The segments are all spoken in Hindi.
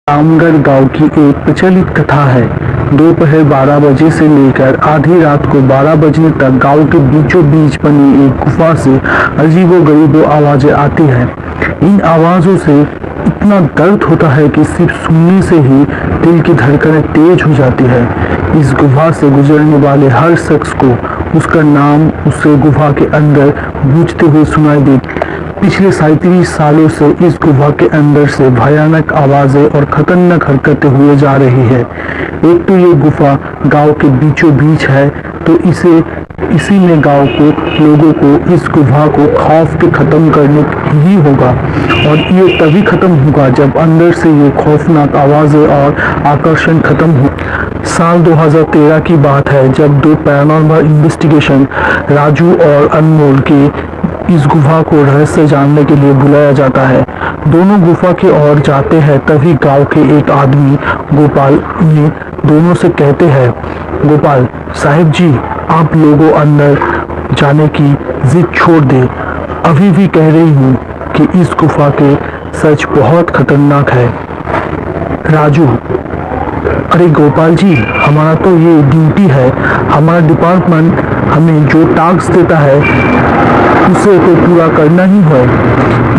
रामगढ़ गांव की एक प्रचलित कथा है। दोपहर 12 बजे से लेकर आधी रात को 12 बजने तक गांव के बीचों बीच बनी एक गुफा से अजीबोगरीब आवाजें आती हैं। इन आवाजों से इतना दर्द होता है कि सिर्फ सुनने से ही दिल की धड़कनें तेज हो जाती है। इस गुफा से गुजरने वाले हर शख्स को उसका नाम उसे गुफा के अंदर गूंजते हुए सुनाई देती। पिछले 37 सालों से इस गुफा के अंदर से भयानक आवाजें और खतरनाक हरकतें हुए जा रही है। एक तो ये गुफा गांव के बीचों बीच है, तो इसी में गांव को लोगों को इस गुफा को खौफ के खत्म करने ही होगा, और ये तभी खत्म होगा जब अंदर से ये खौफनाक आवाजें और आकर्षण खत्म हो। साल 2013 की बात है जब दो पैरानॉर्मल इन्वेस्टिगेशन राजू और अनमोल के इस गुफा को रहस्य जानने के लिए बुलाया जाता है। दोनों गुफा की ओर जाते हैं, तभी गांव के एक आदमी गोपाल इन्हें दोनों से कहते हैं, गोपाल साहब जी, आप लोगों अंदर जाने की जिद छोड़ दे। अभी भी कह रही हूँ कि इस गुफा के सच बहुत खतरनाक है। राजू, अरे गोपाल जी, हमारा तो ये ड्यूटी है, हमारा डिपार्टमेंट हमें जो टास्क देता है उसे तो पूरा करना ही है।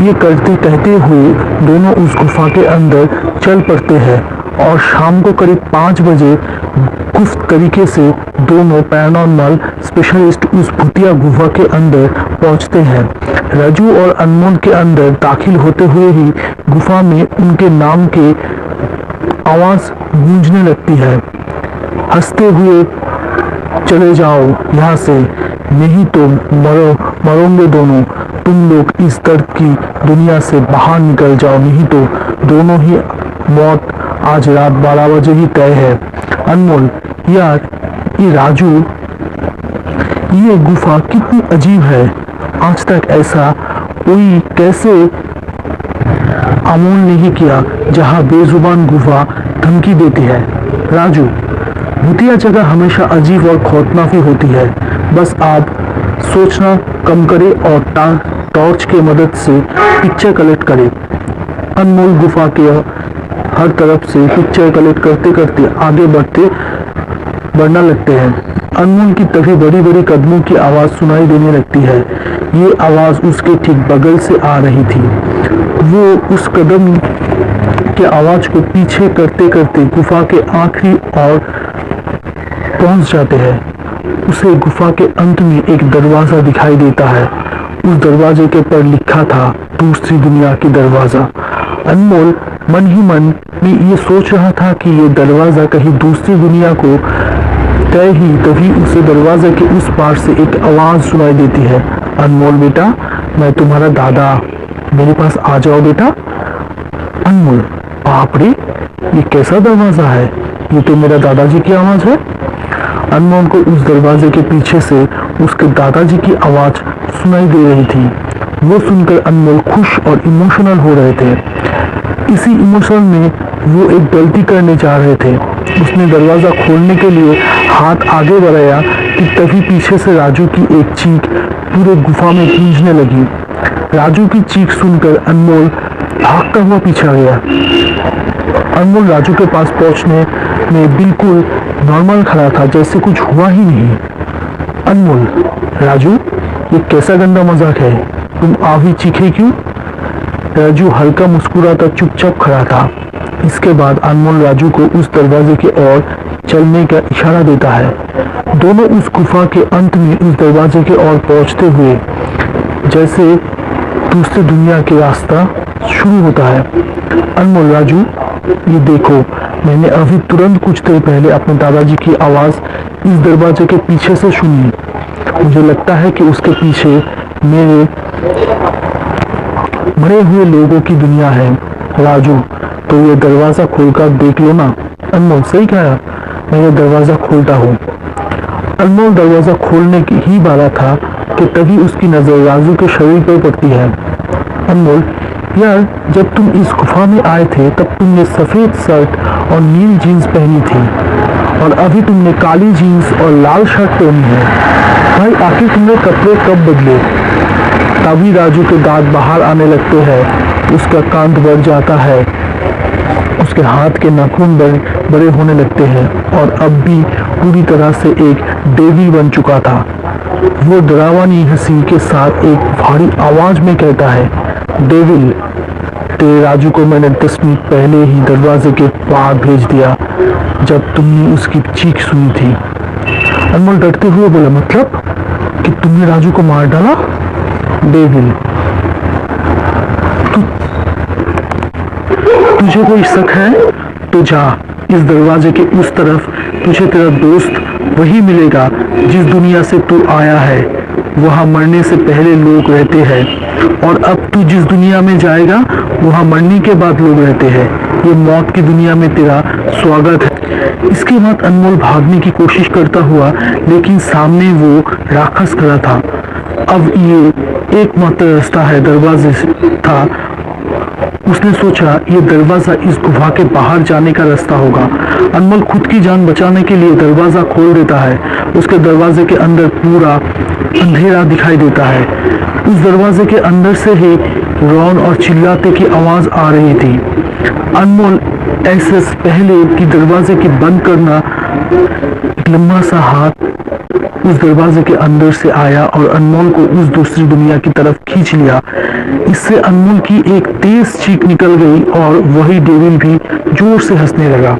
ये कहते हुए दोनों उस गुफा के अंदर चल पड़ते हैं और शाम को करीब 5 बजे गुप्त तरीके से दोनों पैरानॉर्मल स्पेशलिस्ट उस भूतिया गुफा के अंदर पहुंचते हैं। राजू और अनमोल के अंदर दाखिल होते हुए ही गुफा में उनके नाम के आवाज गूंजने लगती है। हंसते हुए चले जाओ यहाँ से, नहीं तो मरोगे दोनों। तुम लोग इस दर्द की दुनिया से बाहर निकल जाओ, नहीं तो दोनों ही मौत आज रात 12 बजे ही तय है। अनमोल, यार ये राजू, ये गुफा कितनी अजीब है, आज तक ऐसा कोई कैसे अमोल नहीं किया जहाँ बेजुबान गुफा धमकी देती है। राजू, भूतिया जगह हमेशा अजीब और खौफनाक ही होती है। बस आप सोचना कम करें और टॉर्च के मदद से पिक्चर कलेक्ट करें। अनमोल गुफा के हर तरफ से पिक्चर कलेक्ट करते करते आगे बढ़ना लगते हैं। अनमोल की तभी बड़ी बड़ी कदमों की आवाज सुनाई देने लगती है। ये आवाज उसके ठीक बगल से आ रही थी। वो उस कदम के आवाज को पीछे करते करते गुफा के आखिरी ओर पहुंच जाते हैं। उसे गुफा के अंत में एक दरवाजा दिखाई देता है। उस दरवाजे के पर लिखा था दूसरी दुनिया की दरवाजा। अनमोल मन ही मन में ये सोच रहा था कि ये दरवाजा कहीं दूसरी दुनिया को तय ही, तभी उसे दरवाजे के उस पार से एक आवाज सुनाई देती है, अनमोल बेटा, मैं तुम्हारा दादा, मेरे पास आ जाओ बेटा। अनमोल, बाप रे, ये कैसा दरवाजा है, ये तो मेरा दादाजी की आवाज है। अनमोल को उस दरवाजे के पीछे से उसके दादाजी की आवाज सुनाई दे रही थी। वो सुनकर अनमोल खुश और इमोशनल हो रहे थे। इसी इमोशन में वो एक गलती करने जा रहे थे। उसने दरवाजा खोलने के लिए हाथ आगे बढ़ाया कि तभी पीछे से राजू की एक चीख पूरे गुफा में गूंजने लगी। राजू की चीख सुनकर अनमोल भागता हुआ पीछे गया। अनमोल राजू के पास पहुंचने में बिल्कुल नॉर्मल खड़ा था, जैसे कुछ हुआ ही नहीं। अनमोल, राजू, ये कैसा गंदा मजाक है, तुम अभी चीखे क्यों? राजू हल्का मुस्कुराता चुपचाप खड़ा था। इसके बाद अनमोल राजू को उस दरवाजे की ओर चलने का इशारा देता है। दोनों उस गुफा के अंत में उस दरवाजे की ओर पहुंचते हुए जैसे दूसरी दुनिया के रास्ता शुरू होता है। अनमोल, राजू, ये देखो, मैंने अभी तुरंत कुछ देर पहले अपने दादाजी की आवाज इस दरवाजे के पीछे से सुनी। मुझे लगता है कि उसके पीछे मेरे मरे हुए लोगों की दुनिया है। राजू, तो ये दरवाजा खोलकर देख लो ना। अनमोल, सही कहा, मैं ये दरवाजा खोलता हूँ। अनमोल दरवाजा खोलने की ही वाला था कि तभी उसकी नजर राजू के शरीर पर पड़ती है। अनमोल, यार, जब तुम इस गुफा में आए थे तब तुमने सफेद शर्ट और नील जीन्स पहनी थी, और अभी तुमने काली जीन्स और लाल शर्ट पहनी है। भाई, आखिर तुमने कपड़े कब बदले? तभी राजू के दांत बाहर आने लगते हैं, उसका कांध बढ़ जाता है। उसके हाथ के नाखून बड़े होने लगते हैं और अब भी पूरी तरह से एक डेविल बन चुका था। वो डरावनी हंसी के साथ एक भारी आवाज में कहता है, डेविल, तेरे राजू को मैंने 10 मिनट पहले ही दरवाजे के पार भेज दिया जब तुमने उसकी चीख सुनी थी। अनमोल डरते हुए बोला, मतलब कि तुमने राजू को मार डाला? डेविल, तुझे कोई शक है तो जा, इस दरवाजे के उस तरफ तुझे तेरा दोस्त वही मिलेगा जिस दुनिया से तू आया है। वहां मरने से पहले लोग रहते हैं और अब तू जिस दुनिया में जाएगा वहां मरने के बाद लोग रहते हैं। ये मौत की दुनिया में तेरा स्वागत है। इसके बाद अनमोल भागने की कोशिश करता हुआ, लेकिन सामने वो राक्षस खड़ा था। अब ये एकमात्र रास्ता है दरवाजे था। उसने सोचा ये दरवाजा इस गुफा के बाहर जाने का रास्ता होगा। अनमोल खुद की जान बचाने के लिए दरवाजा खोल देता है। उसके दरवाजे के अंदर पूरा अंधेरा दिखाई देता है। उस दरवाजे के अंदर से ही रॉन और चिल्लाते की आवाज आ रही थी। अनमोल ऐसे पहले कि दरवाजे की बंद करना, एक लंबा सा हाथ उस दरवाजे के अंदर से आया और अनमोल को उस दूसरी दुनिया की तरफ खींच लिया। इससे अनमोल की एक तेज चीख निकल गई और वही डेविल भी जोर से हंसने लगा।